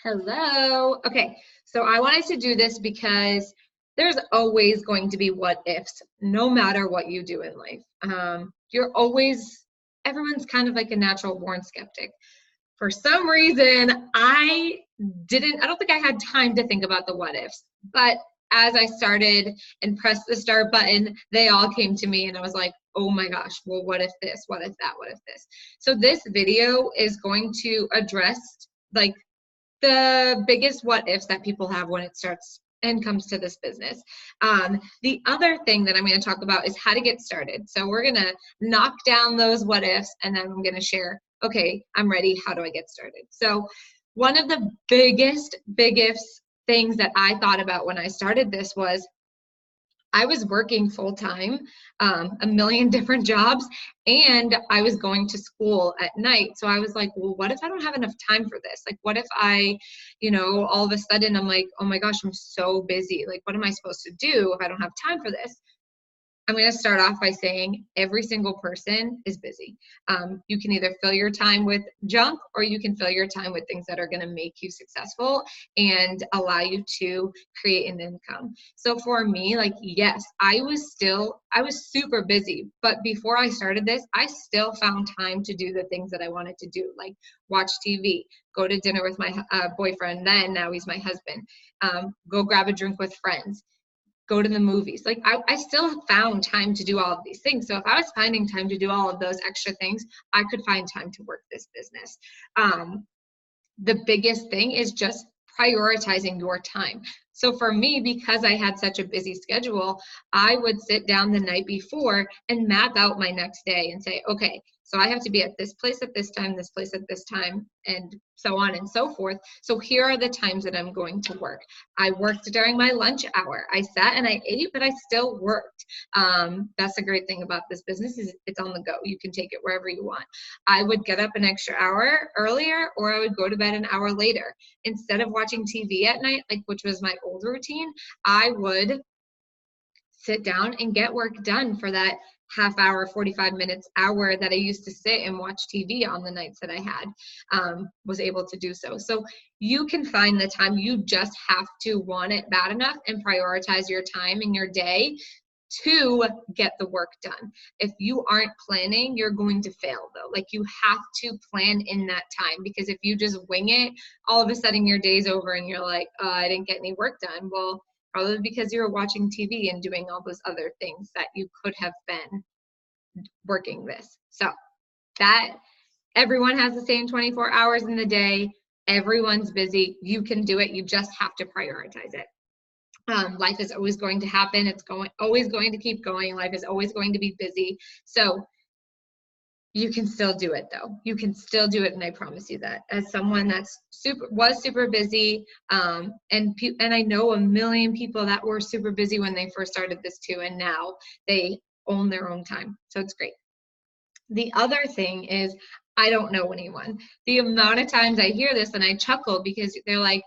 Hello. Okay, so I wanted to do this because there's always going to be what ifs, no matter what you do in life. Everyone's kind of like a natural born skeptic. For some reason, I don't think I had time to think about the what ifs, but as I started and pressed the start button, they all came to me and I was like, oh my gosh, well, what if this? What if that? What if this? So this video is going to address like the biggest what ifs that people have when it starts and comes to this business. The other thing that I'm going to talk about is how to get started. So we're going to knock down those what ifs and then I'm going to share, okay, I'm ready. How do I get started? So one of the biggest things that I thought about when I started this was I was working full time, a million different jobs, and I was going to school at night. So I was like, well, what if I don't have enough time for this? Like, what if all of a sudden I'm like, oh my gosh, I'm so busy. Like, what am I supposed to do if I don't have time for this? I'm going to start off by saying every single person is busy. You can either fill your time with junk or you can fill your time with things that are going to make you successful and allow you to create an income. So for me, like, yes, I was super busy, but before I started this, I still found time to do the things that I wanted to do, like watch TV, go to dinner with my boyfriend, now he's my husband, go grab a drink with friends, go to the movies. Like I still found time to do all of these things. So if I was finding time to do all of those extra things, I could find time to work this business. The biggest thing is just prioritizing your time. So for me, because I had such a busy schedule, I would sit down the night before and map out my next day and say, okay, so I have to be at this place at this time, this place at this time, and so on and so forth. So here are the times that I'm going to work. I worked during my lunch hour. I sat and I ate, but I still worked. That's the great thing about this business is it's on the go. You can take it wherever you want. I would get up an extra hour earlier or I would go to bed an hour later. Instead of watching TV at night, which was my old routine, I would sit down and get work done for that half hour, 45 minutes, hour that I used to sit and watch TV on the nights that I had, was able to do so. So you can find the time. You just have to want it bad enough and prioritize your time in your day to get the work done. If you aren't planning, you're going to fail though. Like you have to plan in that time, because if you just wing it, all of a sudden your day's over and you're like, oh, I didn't get any work done. Well, probably because you were watching TV and doing all those other things that you could have been working this. So that everyone has the same 24 hours in the day. Everyone's busy. You can do it. You just have to prioritize it. Life is always going to happen. It's always going to keep going. Life is always going to be busy. So you can still do it though. You can still do it. And I promise you that as someone that's super busy, and I know a million people that were super busy when they first started this too. And now they own their own time. So it's great. The other thing is, I don't know anyone. The amount of times I hear this and I chuckle because they're like,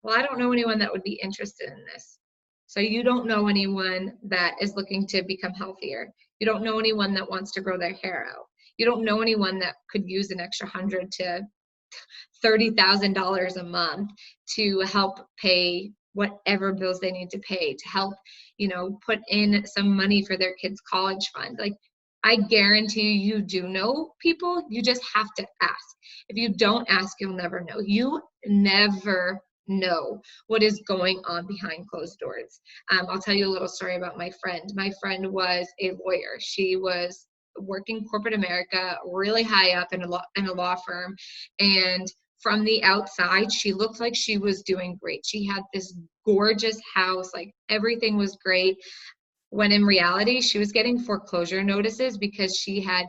well, I don't know anyone that would be interested in this. So you don't know anyone that is looking to become healthier. You don't know anyone that wants to grow their hair out. You don't know anyone that could use an extra $100,000 to $30,000 a month to help pay whatever bills they need to pay, to help, put in some money for their kids' college fund. Like, I guarantee you do know people. You just have to ask. If you don't ask, you'll never know. You never know what is going on behind closed doors. I'll tell you a little story about my friend. My friend was a lawyer. She was working corporate America, really high up in a law firm. And from the outside, she looked like she was doing great. She had this gorgeous house, like everything was great. When in reality, she was getting foreclosure notices because she had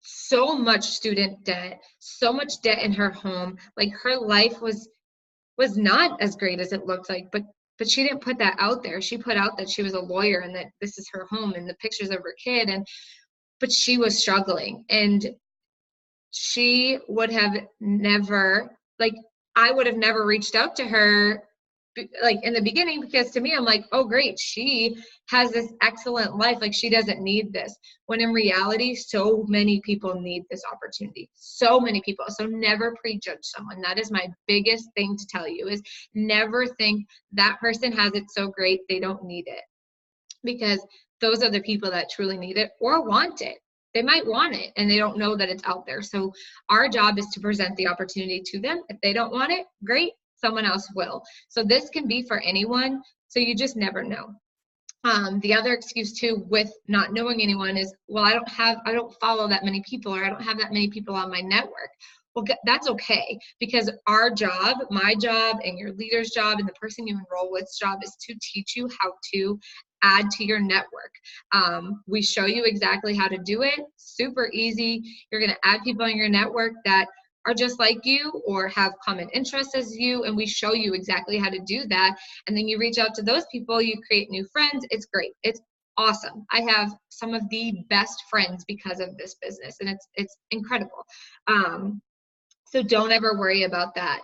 so much student debt, so much debt in her home. Like her life was not as great as it looked like, but she didn't put that out there. She put out that she was a lawyer and that this is her home and the pictures of her kid, but she was struggling, and she would have never, I would have never reached out to her like in the beginning, because to me, I'm like, oh, great, she has this excellent life. Like she doesn't need this. When in reality, so many people need this opportunity. So many people. So never prejudge someone. That is my biggest thing to tell you, is never think that person has it so great they don't need it. Because those are the people that truly need it or want it. They might want it and they don't know that it's out there. So our job is to present the opportunity to them. If they don't want it, great, someone else will. So this can be for anyone. So you just never know. The other excuse too with not knowing anyone is, well, I don't follow that many people, or I don't have that many people on my network. Well, that's okay, because our job, my job, and your leader's job, and the person you enroll with's job is to teach you how to add to your network. We show you exactly how to do it. Super easy. You're going to add people in your network that are just like you or have common interests as you, and we show you exactly how to do that. And then you reach out to those people, you create new friends. It's great. It's awesome. I have some of the best friends because of this business, and it's incredible. So don't ever worry about that.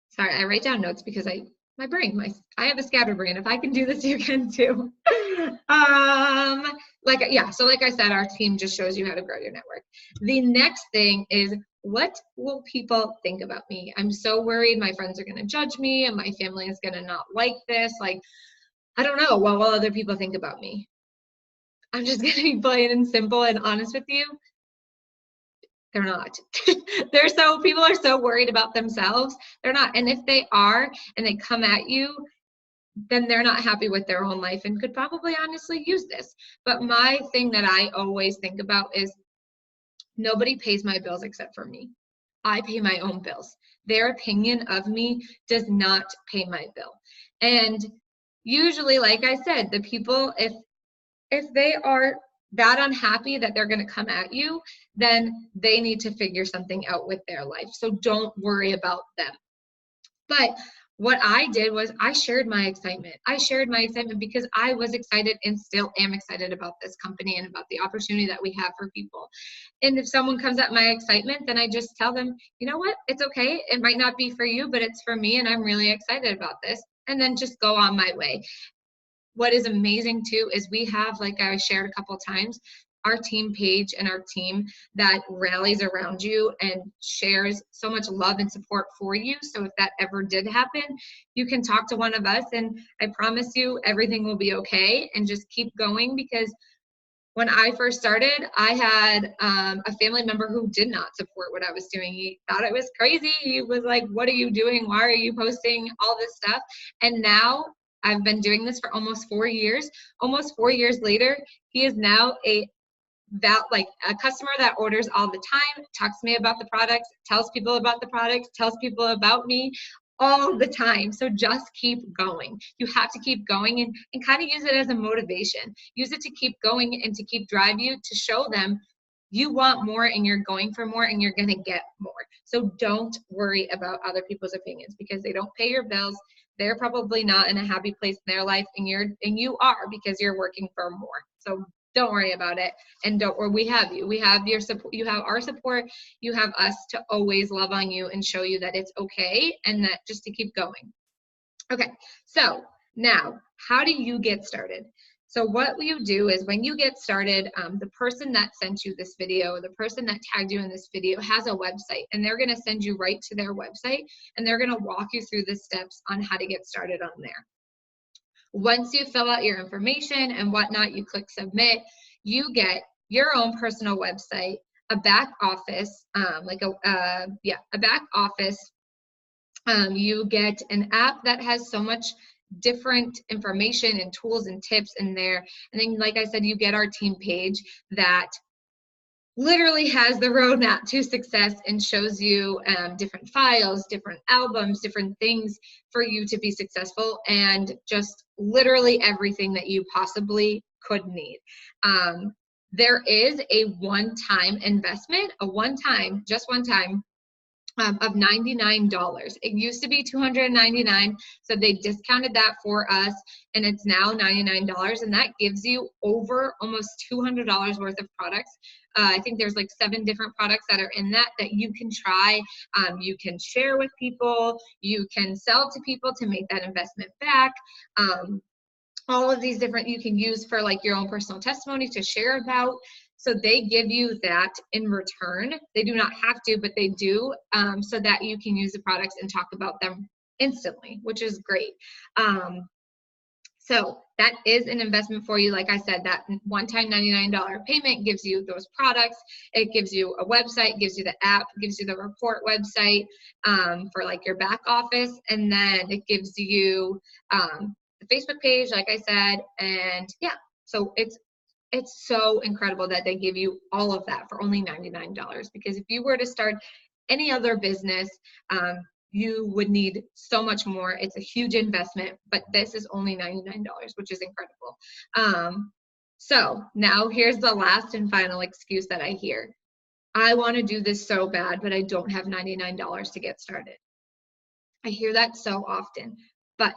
Sorry, I write down notes because I have a scatterbrain. If I can do this, you can too. So like I said, our team just shows you how to grow your network. The next thing is, what will people think about me? I'm so worried my friends are going to judge me and my family is going to not like this. Like, I don't know. What will other people think about me? I'm just going to be plain and simple and honest with you. They're not. People are so worried about themselves. They're not. And if they are and they come at you, then they're not happy with their own life and could probably honestly use this. But my thing that I always think about is, nobody pays my bills except for me. I pay my own bills. Their opinion of me does not pay my bill. And usually, like I said, the people, if they are that unhappy that they're going to come at you, then they need to figure something out with their life. So don't worry about them. But what I did was I shared my excitement. I shared my excitement because I was excited and still am excited about this company and about the opportunity that we have for people. And if someone comes at my excitement, then I just tell them, you know what, it's okay. It might not be for you, but it's for me, and I'm really excited about this. And then just go on my way. What is amazing too is we have, like I shared a couple times, our team page and our team that rallies around you and shares so much love and support for you. So if that ever did happen, you can talk to one of us, and I promise you everything will be okay, and just keep going. Because when I first started, I had a family member who did not support what I was doing. He thought it was crazy. He was like, what are you doing? Why are you posting all this stuff? And now I've been doing this for almost 4 years. Almost 4 years later, he is now a customer that orders all the time, talks to me about the products, tells people about the products, tells people about me all the time. So just keep going. You have to keep going and kind of use it as a motivation. Use it to keep going and to keep drive you, to show them you want more and you're going for more and you're going to get more. So don't worry about other people's opinions, because they don't pay your bills. They're probably not in a happy place in their life, and you are, because you're working for more. So don't worry about it. And we have you. We have your support. You have our support. You have us to always love on you and show you that it's okay, and that just to keep going. Okay, so now how do you get started? So what you do is, when you get started, the person that sent you this video, the person that tagged you in this video, has a website, and they're going to send you right to their website, and they're going to walk you through the steps on how to get started on there. Once you fill out your information and whatnot, you click submit, you get your own personal website, a back office, a back office. You get an app that has so much different information and tools and tips in there. And then, like I said, you get our team page that literally has the roadmap to success and shows you different files, different albums, different things for you to be successful, and just literally everything that you possibly could need. There is a one-time investment, just one time of $99. It used to be $299, so they discounted that for us, and it's now $99, and that gives you over almost $200 worth of products. I think there's like 7 different products that are in that you can try. You can share with people, you can sell to people to make that investment back. All of these different you can use for like your own personal testimony to share about. So they give you that in return. They do not have to, but they do, so that you can use the products and talk about them instantly, which is great. So that is an investment for you. Like I said, that one-time $99 payment gives you those products. It gives you a website, gives you the app, gives you the report website for like your back office, and then it gives you the Facebook page, like I said, and yeah, so it's so incredible that they give you all of that for only $99, because if you were to start any other business, you would need so much more. It's a huge investment, but this is only $99, which is incredible. So now here's the last and final excuse that I hear. I want to do this so bad, but I don't have $99 to get started. I hear that so often, but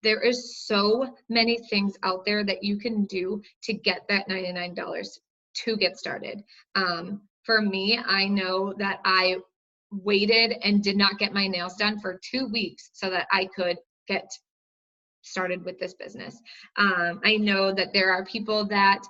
there is so many things out there that you can do to get that $99 to get started. For me, I know that I waited and did not get my nails done for 2 weeks so that I could get started with this business. I know that there are people that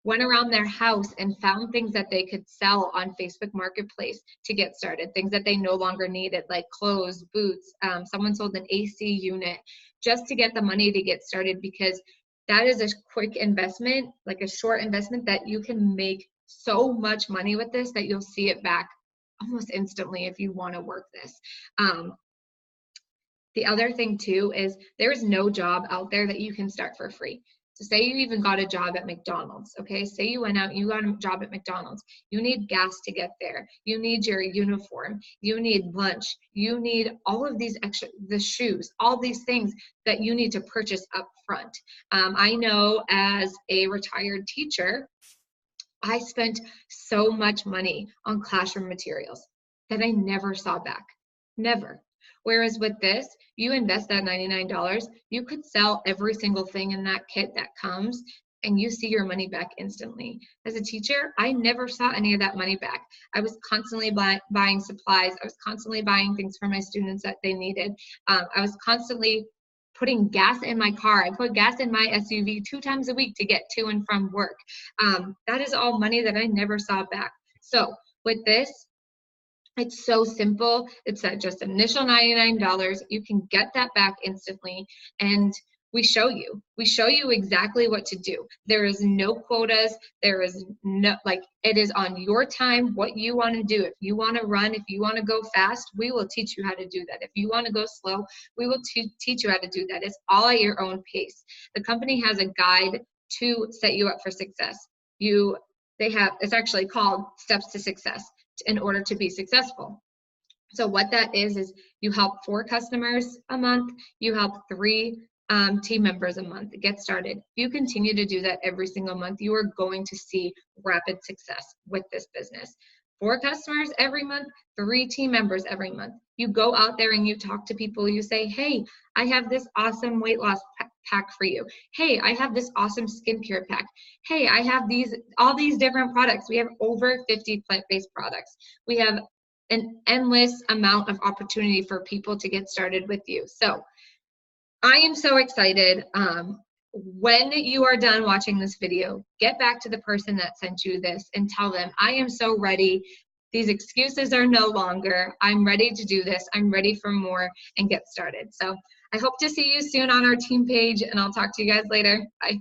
went around their house and found things that they could sell on Facebook Marketplace to get started, things that they no longer needed, like clothes, boots. Someone sold an AC unit just to get the money to get started, because that is a quick investment, like a short investment, that you can make so much money with this that you'll see it back almost instantly if you want to work this. The other thing too is there is no job out there that you can start for free. So say you even got a job at McDonald's, okay? Say you went out, you got a job at McDonald's. You need gas to get there. You need your uniform. You need lunch. You need all of these extra, the shoes, all these things that you need to purchase up front. I know as a retired teacher, I spent so much money on classroom materials that I never saw back, never. Whereas with this, you invest that $99, you could sell every single thing in that kit that comes, and you see your money back instantly. As a teacher, I never saw any of that money back. I was constantly buying supplies. I was constantly buying things for my students that they needed. I was constantly putting gas in my car. I put gas in my SUV 2 times a week to get to and from work. That is all money that I never saw back. So with this, it's so simple. It's at just initial $99. You can get that back instantly, and we show you exactly what to do. There is no quotas. There is no, like, it is on your time, what you want to do. If you want to run, if you want to go fast, we will teach you how to do that. If you want to go slow, we will teach you how to do that. It's all at your own pace. The company has a guide to set you up for success. It's actually called Steps to Success, in order to be successful. So what that is you help 4 customers a month, you help 3 team members a month get started. If you continue to do that every single month, you are going to see rapid success with this business. 4 customers every month, 3 team members every month. You go out there and you talk to people, you say, hey, I have this awesome weight loss pack for you. Hey, I have this awesome skincare pack. Hey, I have all these different products. We have over 50 plant-based products. We have an endless amount of opportunity for people to get started with you. So I am so excited. When you are done watching this video, get back to the person that sent you this and tell them, I am so ready. These excuses are no longer. I'm ready to do this. I'm ready for more, and get started. So I hope to see you soon on our team page, and I'll talk to you guys later. Bye.